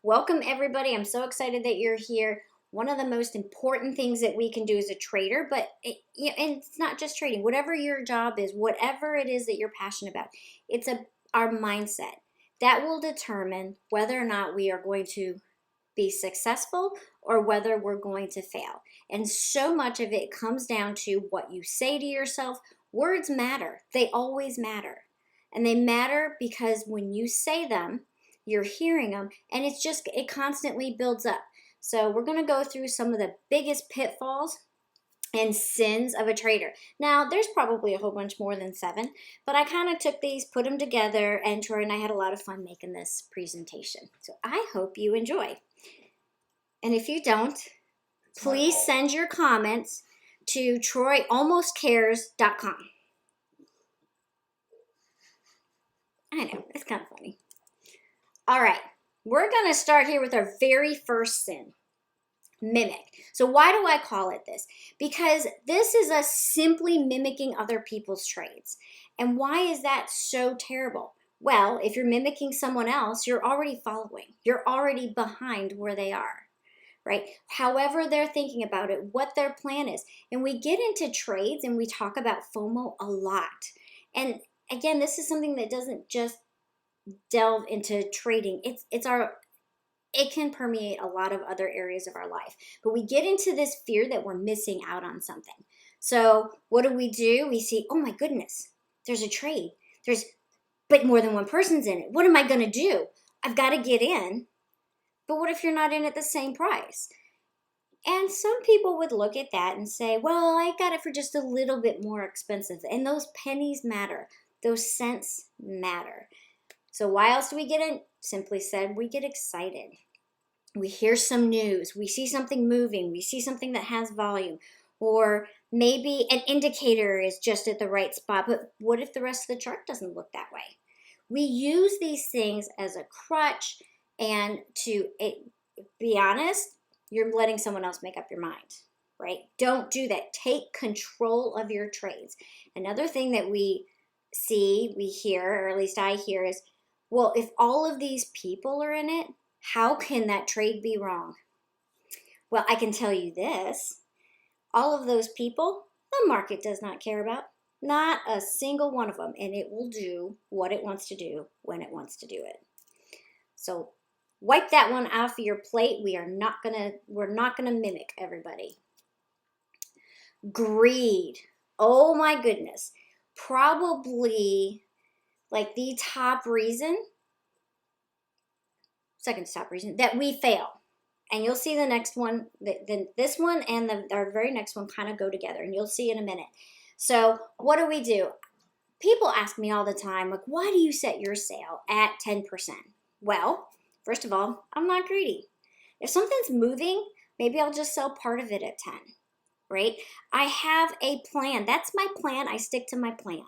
Welcome, everybody. I'm so excited that you're here. One of the most important things that we can do as a trader, and it's not just trading, whatever your job is, whatever it is that you're passionate about, our mindset. That will determine whether or not we are going to be successful or whether we're going to fail. And so much of it comes down to what you say to yourself. Words matter, they always matter. And they matter because when you say them, you're hearing them, and it constantly builds up. So, we're going to go through some of the biggest pitfalls and sins of a trader. Now, there's probably a whole bunch more than 7, but I kind of took these, put them together, and Troy and I had a lot of fun making this presentation. So, I hope you enjoy. And if you don't, please send your comments to troyalmostcares.com. I know, it's kind of funny. All right, we're going to start here with our very first sin, mimic. So why do I call it this? Because this is us simply mimicking other people's trades. And why is that so terrible? Well, if you're mimicking someone else, you're already following. You're already behind where they are. Right? However they're thinking about it, what their plan is. And we get into trades and we talk about FOMO a lot. And again, this is something that doesn't just delve into trading. It can permeate a lot of other areas of our life. But we get into this fear that we're missing out on something. So what do? We see, oh my goodness, there's a trade. But more than one person's in it. What am I going to do? I've got to get in. But what if you're not in at the same price? And some people would look at that and say, well, I got it for just a little bit more expensive. And those pennies matter. Those cents matter. So why else do we get in? Simply said, we get excited. We hear some news. We see something moving. We see something that has volume. Or maybe an indicator is just at the right spot. But what if the rest of the chart doesn't look that way? We use these things as a crutch. And to be honest, you're letting someone else make up your mind, right? Don't do that. Take control of your trades. Another thing that we hear, or at least I hear, is, well, if all of these people are in it, how can that trade be wrong? Well, I can tell you this. All of those people, the market does not care about. Not a single one of them. And it will do what it wants to do when it wants to do it. So wipe that one off of your plate. We're not gonna mimic everybody. Greed. Oh my goodness. Probably like the second top reason that we fail. And you'll see the next one, this one and our very next one kind of go together, and you'll see in a minute. So what do? People ask me all the time, like, why do you set your sale at 10%? Well, first of all, I'm not greedy. If something's moving, maybe I'll just sell part of it at 10, right? I have a plan. That's my plan. I stick to my plan.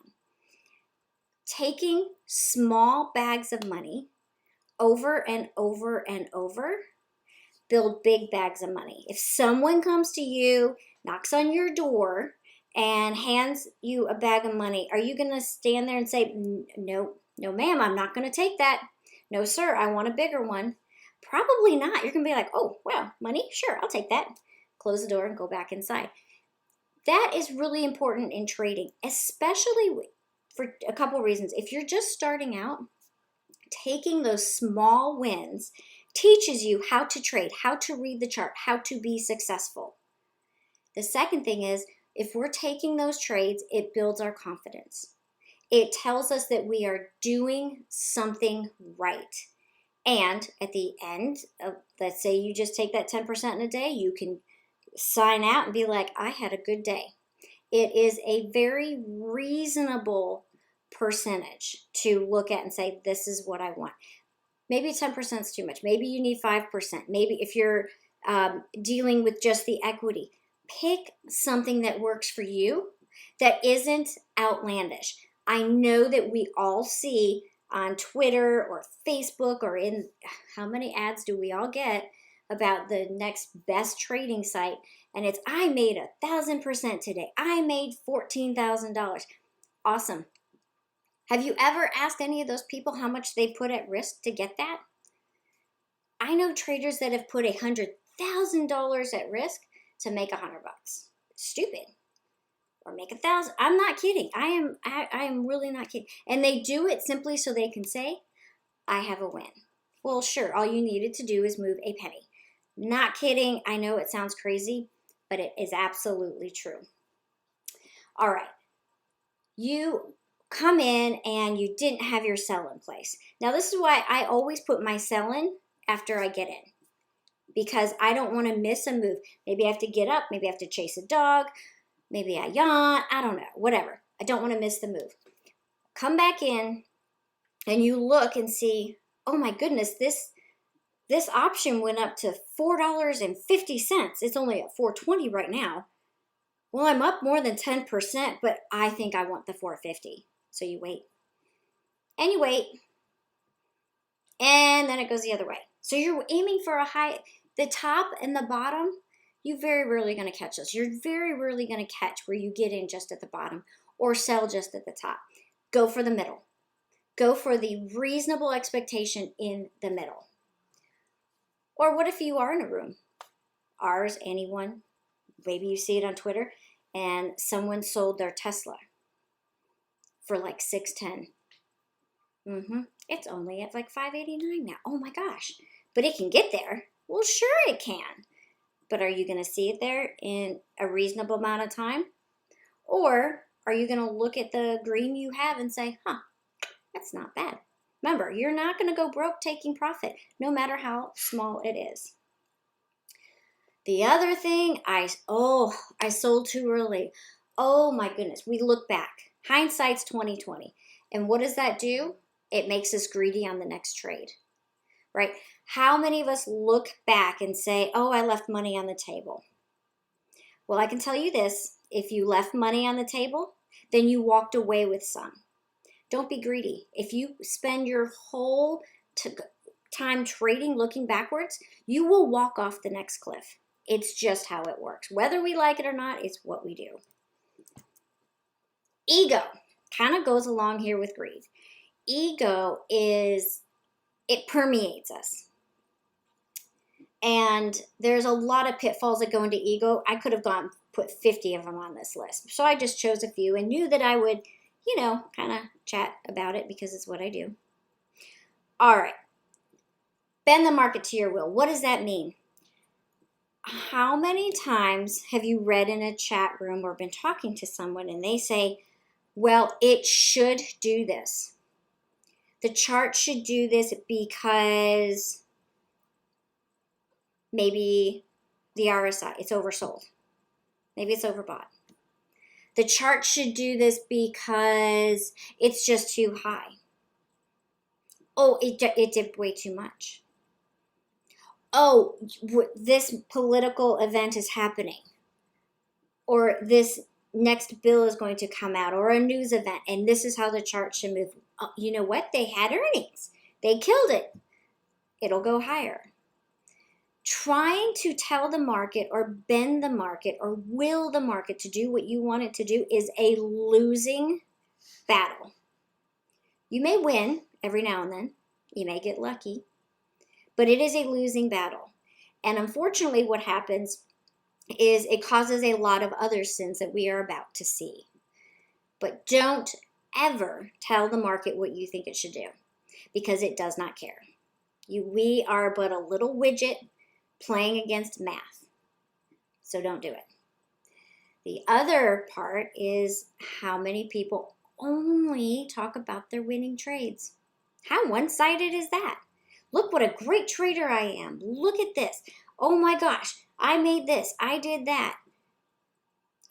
Taking small bags of money over and over and over build big bags of money. If someone comes to you, knocks on your door, and hands you a bag of money, are you going to stand there and say, no, ma'am, I'm not going to take that. No, sir, I want a bigger one. Probably not. You're going to be like, oh, well, money? Sure, I'll take that. Close the door and go back inside. That is really important in trading, especially for a couple reasons. If you're just starting out, taking those small wins teaches you how to trade, how to read the chart, how to be successful. The second thing is, if we're taking those trades, it builds our confidence. It tells us that we are doing something right. And at the end of, let's say you just take that 10% in a day, you can sign out and be like, I had a good day. It is a very reasonable percentage to look at and say, this is what I want. Maybe 10% is too much. Maybe you need 5%. Maybe if you're dealing with just the equity, pick something that works for you that isn't outlandish. I know that we all see on Twitter or Facebook or in how many ads do we all get about the next best trading site, and it's, I made 1,000% today. I made $14,000. Awesome. Have you ever asked any of those people how much they put at risk to get that? I know traders that have put $100,000 at risk to make $100. Stupid. Or make 1,000. I'm not kidding. I am really not kidding. And they do it simply so they can say, I have a win. Well, sure, all you needed to do is move a penny. Not kidding. I know it sounds crazy, but it is absolutely true. All right. You come in and you didn't have your sell in place. Now, this is why I always put my sell in after I get in, because I don't want to miss a move. Maybe I have to get up. Maybe I have to chase a dog. Maybe I yawn. I don't know. Whatever. I don't want to miss the move. Come back in and you look and see, oh my goodness, this option went up to $4.50. It's only at $4.20 right now. Well, I'm up more than 10%, but I think I want the $4.50. So you wait. And you wait. And then it goes the other way. So you're aiming for a high, the top and the bottom, you're very rarely going to catch this. You're very rarely going to catch where you get in just at the bottom or sell just at the top. Go for the middle. Go for the reasonable expectation in the middle. Or what if you are in a room? Ours, anyone, maybe you see it on Twitter, and someone sold their Tesla for like $610. It's only at like $589 now. Oh my gosh. But it can get there. Well, sure it can. But are you going to see it there in a reasonable amount of time? Or are you going to look at the green you have and say, that's not bad. Remember, you're not going to go broke taking profit, no matter how small it is. The other thing, I sold too early. Oh my goodness, we look back. Hindsight's 20/20. And what does that do? It makes us greedy on the next trade, right? How many of us look back and say, oh, I left money on the table? Well, I can tell you this. If you left money on the table, then you walked away with some. Don't be greedy. If you spend your whole time trading looking backwards, you will walk off the next cliff. It's just how it works. Whether we like it or not, it's what we do. Ego kind of goes along here with greed. Ego it permeates us. And there's a lot of pitfalls that go into ego. I could have put 50 of them on this list. So I just chose a few and knew that I would, kind of chat about it because it's what I do. All right. Bend the market to your will. What does that mean? How many times have you read in a chat room or been talking to someone and they say, well, it should do this. The chart should do this because maybe the RSI, it's oversold. Maybe it's overbought. The chart should do this because it's just too high. Oh, it dipped way too much. Oh, this political event is happening. Or this next bill is going to come out, or a news event, and this is how the chart should move. Oh, you know what? They had earnings. They killed it. It'll go higher. Trying to tell the market or bend the market or will the market to do what you want it to do is a losing battle. You may win every now and then. You may get lucky. But it is a losing battle. And unfortunately, what happens is it causes a lot of other sins that we are about to see. But don't ever tell the market what you think it should do, because it does not care. We are but a little widget playing against math. So don't do it. The other part is how many people only talk about their winning trades. How one-sided is that? Look what a great trader I am. Look at this. Oh my gosh, I made this. I did that.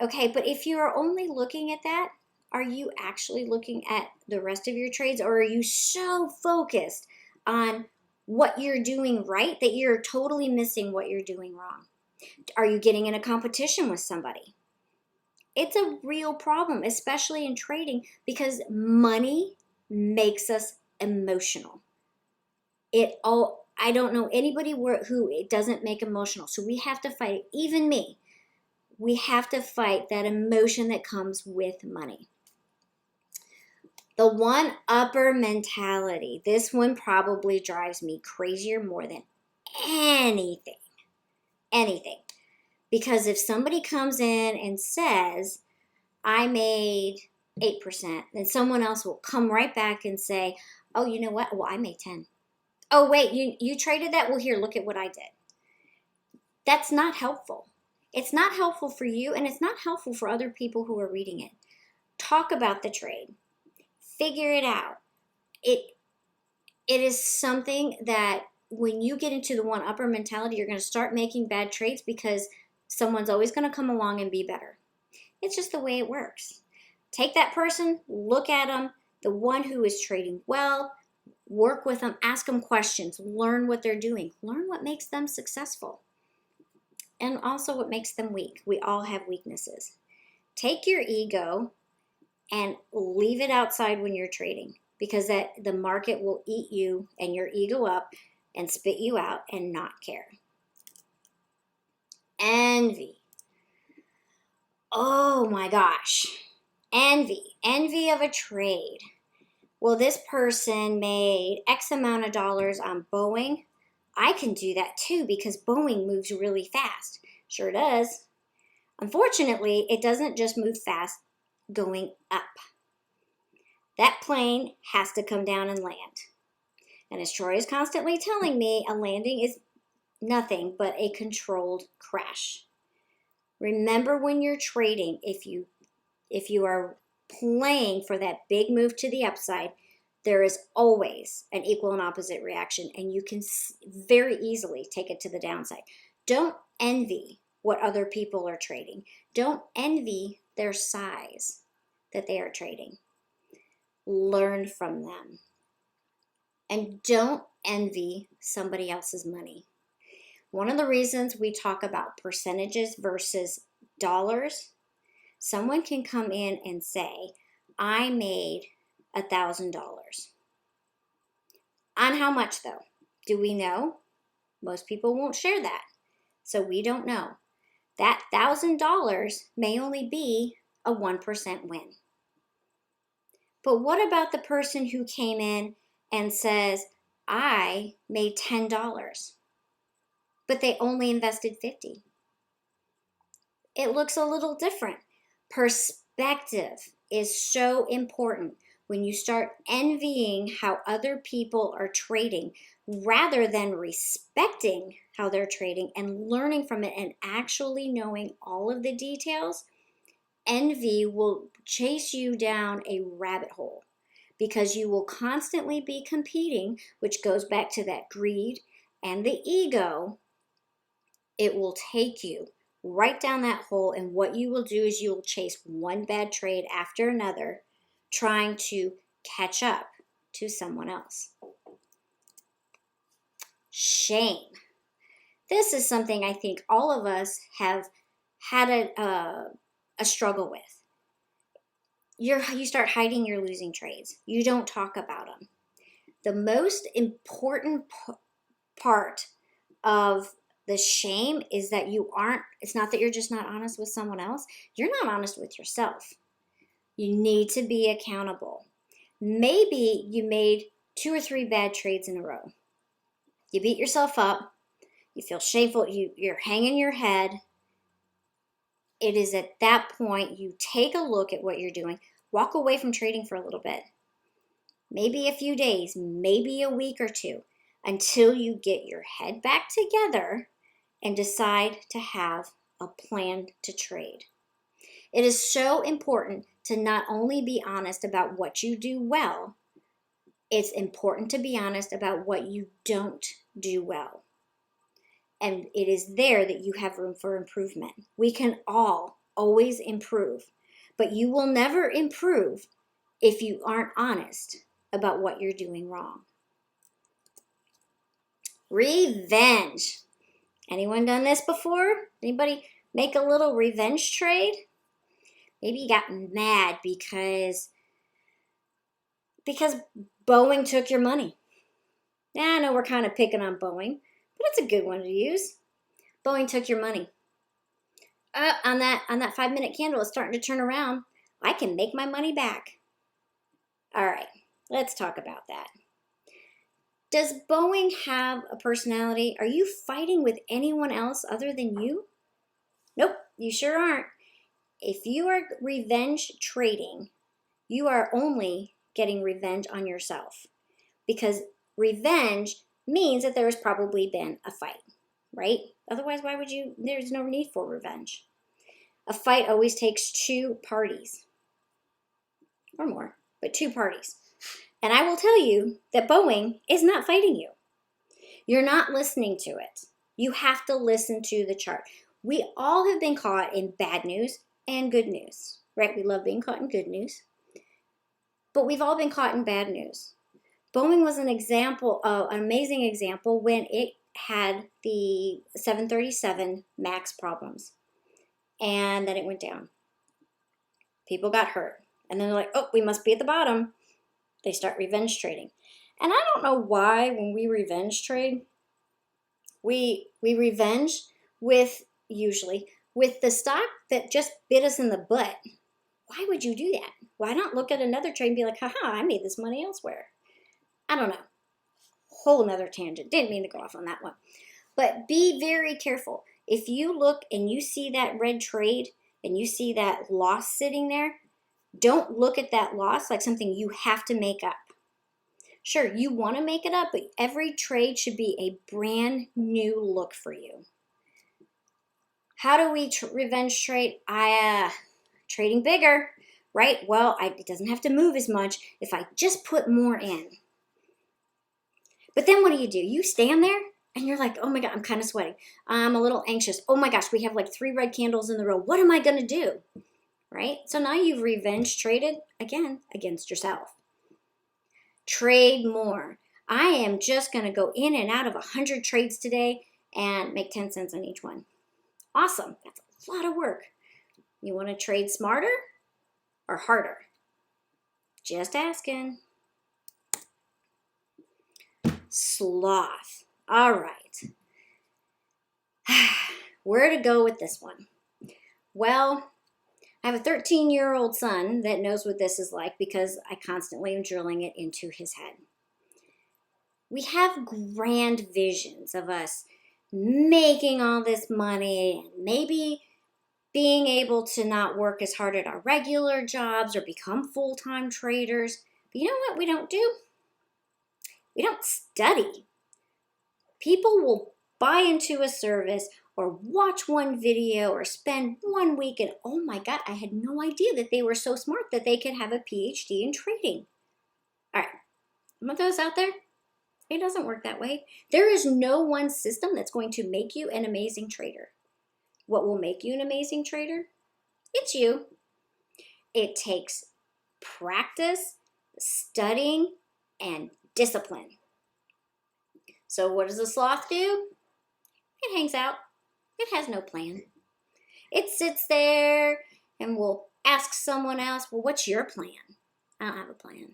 Okay, but if you are only looking at that, are you actually looking at the rest of your trades, or are you so focused on what you're doing right that you're totally missing what you're doing wrong? Are you getting in a competition with somebody? It's a real problem, especially in trading, because money makes us emotional. I don't know anybody who it doesn't make emotional. So we have to fight, even me. We have to fight that emotion that comes with money. The one-upper mentality. This one probably drives me crazier more than anything, anything. Because if somebody comes in and says, I made 8%, then someone else will come right back and say, oh, you know what? Well, I made 10. Oh, wait, you traded that? Well, here, look at what I did. That's not helpful. It's not helpful for you, and it's not helpful for other people who are reading it. Talk about the trade. Figure it out. It is something that when you get into the one-upper mentality, you're going to start making bad trades because someone's always going to come along and be better. It's just the way it works. Take that person, look at them, the one who is trading well, work with them, ask them questions, learn what they're doing, learn what makes them successful, and also what makes them weak. We all have weaknesses. Take your ego and leave it outside when you're trading, because the market will eat you and your ego up and spit you out and not care. Envy. Oh my gosh. Envy of a trade. Well, this person made X amount of dollars on Boeing. I can do that too because Boeing moves really fast. Sure does. Unfortunately, it doesn't just move fast going up. That plane has to come down and land. And as Troy is constantly telling me, a landing is nothing but a controlled crash. Remember when you're trading, if you are playing for that big move to the upside, there is always an equal and opposite reaction, and you can very easily take it to the downside. Don't envy what other people are trading. Don't envy their size that they are trading. Learn from them. And don't envy somebody else's money. One of the reasons we talk about percentages versus dollars, someone can come in and say, I made $1,000. On how much though? Do we know? Most people won't share that. So we don't know. That $1,000 may only be a 1% win. But what about the person who came in and says, I made $10, but they only invested $50? It looks a little different. Perspective is so important. When you start envying how other people are trading, rather than respecting how they're trading and learning from it and actually knowing all of the details, envy will chase you down a rabbit hole because you will constantly be competing, which goes back to that greed and the ego. It will take you right down that hole, and what you will do is you'll chase one bad trade after another, trying to catch up to someone else. Shame. This is something I think all of us have had a struggle with. You start hiding your losing trades. You don't talk about them. The most important part of the shame is that it's not that you're just not honest with someone else. You're not honest with yourself. You need to be accountable. Maybe you made 2 or 3 bad trades in a row. You beat yourself up. You feel shameful. You're hanging your head. It is at that point you take a look at what you're doing. Walk away from trading for a little bit. Maybe a few days, maybe a week or 2, until you get your head back together and decide to have a plan to trade. It is so important to not only be honest about what you do well, it's important to be honest about what you don't do well. And it is there that you have room for improvement. We can all always improve, but you will never improve if you aren't honest about what you're doing wrong. Revenge. Anyone done this before? Anybody make a little revenge trade? Maybe you got mad because Boeing took your money. Yeah, I know we're kind of picking on Boeing, but it's a good one to use. Boeing took your money. On that 5-minute candle, it's starting to turn around. I can make my money back. All right, let's talk about that. Does Boeing have a personality? Are you fighting with anyone else other than you? Nope, you sure aren't. If you are revenge trading, you are only getting revenge on yourself, because revenge means that there has probably been a fight, right? Otherwise, why would you? There's no need for revenge. A fight always takes two parties or more, but two parties. And I will tell you that Boeing is not fighting you. You're not listening to it. You have to listen to the chart. We all have been caught in bad news and good news, right? We love being caught in good news, but we've all been caught in bad news. Boeing was an example, an amazing example when it had the 737 MAX problems, and then it went down. People got hurt, and then they're like, oh, we must be at the bottom. They start revenge trading. And I don't know why when we revenge trade, we revenge with, usually, with the stock that just bit us in the butt. Why would you do that? Why not look at another trade and be like, haha, I made this money elsewhere? I don't know. Whole nother tangent. Didn't mean to go off on that one. But be very careful. If you look and you see that red trade and you see that loss sitting there, don't look at that loss like something you have to make up. Sure, you want to make it up, but every trade should be a brand new look for you. How do we revenge trade? Trading bigger, right? Well, it doesn't have to move as much if I just put more in. But then what do? You stand there and you're like, oh my God, I'm kind of sweating. I'm a little anxious. Oh my gosh, we have like 3 red candles in a row. What am I going to do? Right? So now you've revenge traded again against yourself. Trade more. I am just going to go in and out of 100 trades today and make 10 cents on each one. Awesome. That's a lot of work. You want to trade smarter or harder? Just asking. Sloth. All right. Where to go with this one? Well, I have a 13-year-old son that knows what this is like because I constantly am drilling it into his head. We have grand visions of us making all this money and maybe being able to not work as hard at our regular jobs or become full-time traders. But you know what we don't do? We don't study. People will buy into a service or watch one video or spend 1 week and, oh my God, I had no idea that they were so smart that they could have a PhD in trading. All right, some of those out there, it doesn't work that way. There is no one system that's going to make you an amazing trader. What will make you an amazing trader? It's you. It takes practice, studying, and discipline. So what does a sloth do? It hangs out. It has no plan. It sits there and will ask someone else, well, what's your plan? I don't have a plan.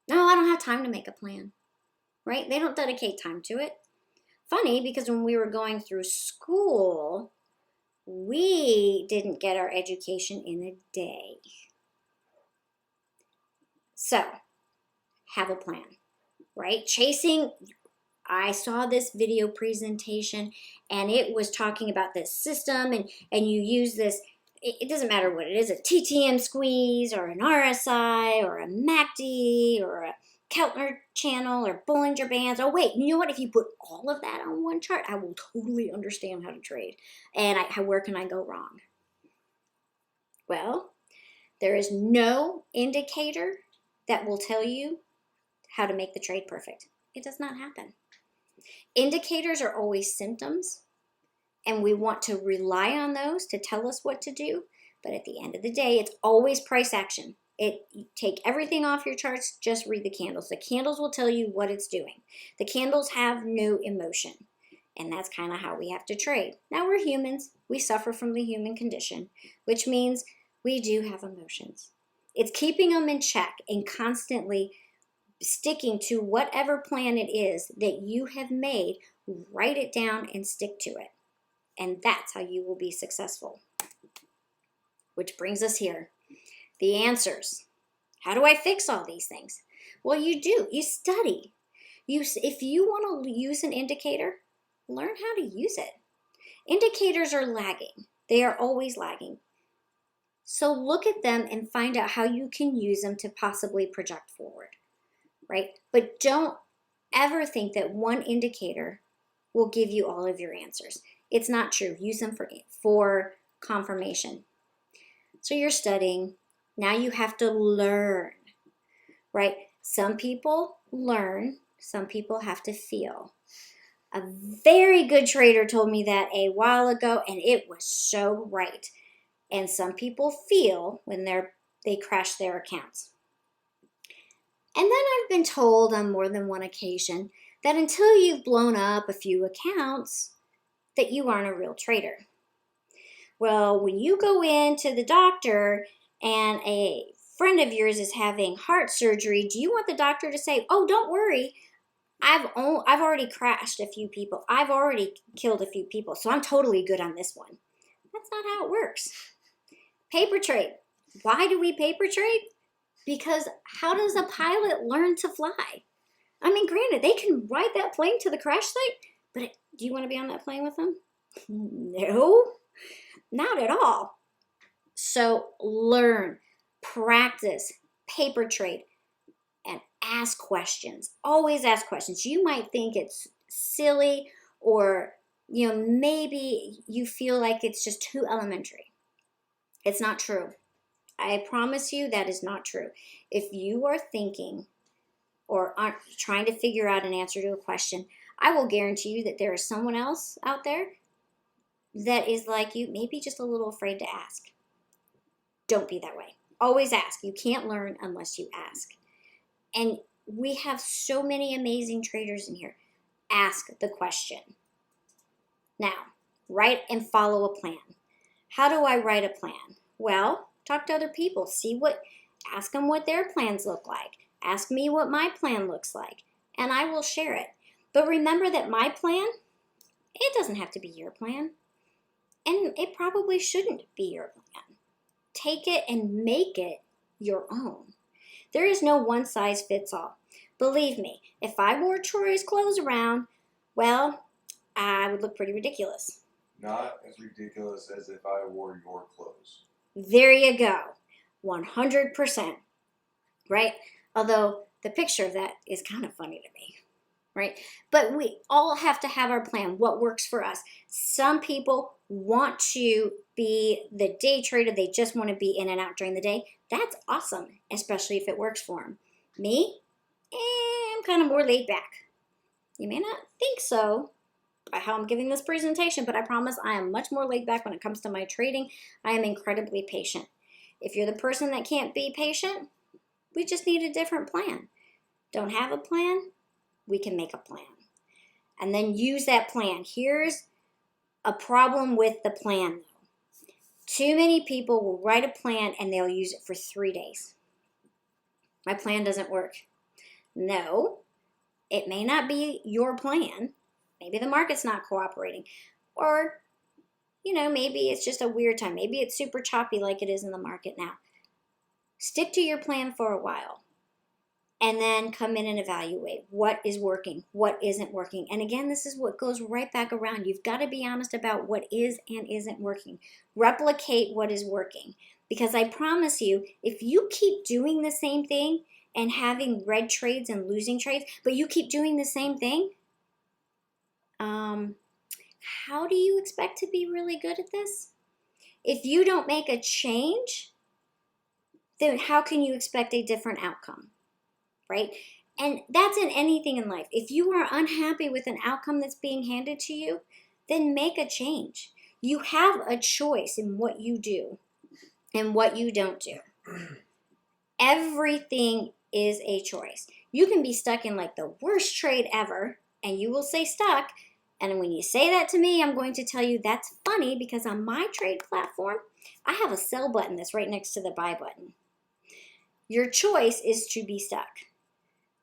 No, I don't have time to make a plan, right? They don't dedicate time to it. Funny, because when we were going through school, we didn't get our education in a day. So, have a plan, right? I saw this video presentation and it was talking about this system and you use this, it doesn't matter what it is, a TTM squeeze or an RSI or a MACD or a Keltner channel or Bollinger Bands. Oh wait, you know what? If you put all of that on one chart, I will totally understand how to trade. And where can I go wrong? Well, there is no indicator that will tell you how to make the trade perfect. It does not happen. Indicators are always symptoms, and we want to rely on those to tell us what to do. But at the end of the day, it's always price action. You take everything off your charts, just read the candles. The candles will tell you what it's doing. The candles have no emotion, and that's kind of how we have to trade. Now, we're humans. We suffer from the human condition, which means we do have emotions. It's keeping them in check and constantly sticking to whatever plan it is that you have made. Write it down and stick to it. And that's how you will be successful. Which brings us here. The answers. How do I fix all these things? Well, you do. You study. If you want to use an indicator, learn how to use it. Indicators are lagging. They are always lagging. So look at them and find out how you can use them to possibly project forward, right? But don't ever think that one indicator will give you all of your answers. It's not true. Use them for confirmation. So you're studying. Now you have to learn, right? Some people learn. Some people have to feel. A very good trader told me that a while ago, and it was so right. And some people feel when they crash their accounts. And then I've been told on more than one occasion that until you've blown up a few accounts, that you aren't a real trader. Well, when you go into the doctor and a friend of yours is having heart surgery, do you want the doctor to say, oh, don't worry, I've already crashed a few people. I've already killed a few people, so I'm totally good on this one. That's not how it works. Paper trade. Why do we paper trade? Because how does a pilot learn to fly? I mean, granted, they can ride that plane to the crash site, but do you want to be on that plane with them? No, not at all. So learn, practice, paper trade, and ask questions. Always ask questions. You might think it's silly, or maybe you feel like it's just too elementary. It's not true. I promise you that is not true. If you are thinking or aren't trying to figure out an answer to a question, I will guarantee you that there is someone else out there that is like you, maybe just a little afraid to ask. Don't be that way. Always ask. You can't learn unless you ask. And we have so many amazing traders in here. Ask the question. Now, write and follow a plan. How do I write a plan? Well, talk to other people. Ask them what their plans look like. Ask me what my plan looks like, and I will share it. But remember that my plan, it doesn't have to be your plan, and it probably shouldn't be your plan. Take it and make it your own. There is no one size fits all. Believe me, if I wore Troy's clothes around, well, I would look pretty ridiculous. Not as ridiculous as if I wore your clothes. There you go. 100%. Right? Although the picture of that is kind of funny to me. Right? But we all have to have our plan, what works for us. Some people want to be the day trader. They just want to be in and out during the day. That's awesome, especially if it works for them. Me, I'm kind of more laid back. You may not think so by how I'm giving this presentation, but I promise I am much more laid back when it comes to my trading. I am incredibly patient. If you're the person that can't be patient, we just need a different plan. Don't have a plan? We can make a plan. And then use that plan. Here's a problem with the plan, though. Too many people will write a plan and they'll use it for 3 days. My plan doesn't work. No, it may not be your plan. Maybe the market's not cooperating. Or, maybe it's just a weird time. Maybe it's super choppy like it is in the market now. Stick to your plan for a while. And then come in and evaluate what is working, what isn't working. And again, this is what goes right back around. You've got to be honest about what is and isn't working. Replicate what is working. Because I promise you, if you keep doing the same thing and having red trades and losing trades, but you keep doing the same thing, how do you expect to be really good at this? If you don't make a change, then how can you expect a different outcome, right? And that's in anything in life. If you are unhappy with an outcome that's being handed to you, then make a change. You have a choice in what you do and what you don't do. Everything is a choice. You can be stuck in like the worst trade ever, and you will say stuck. And when you say that to me, I'm going to tell you that's funny because on my trade platform, I have a sell button that's right next to the buy button. Your choice is to be stuck.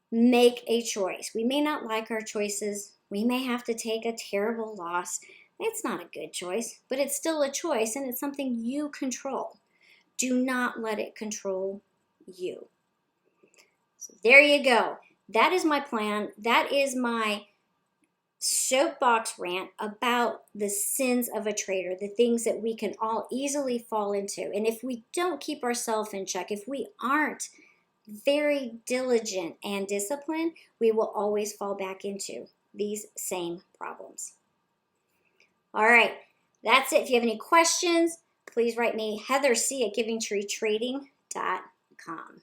Make a choice. We may not like our choices. We may have to take a terrible loss. It's not a good choice, but it's still a choice, and it's something you control. Do not let it control you. So there you go. that is my plan. That is my soapbox rant about the sins of a trader, the things that we can all easily fall into. And if we don't keep ourselves in check, if we aren't very diligent and disciplined, we will always fall back into these same problems. All right, that's it. If you have any questions, please write me, heatherc@givingtreetrading.com.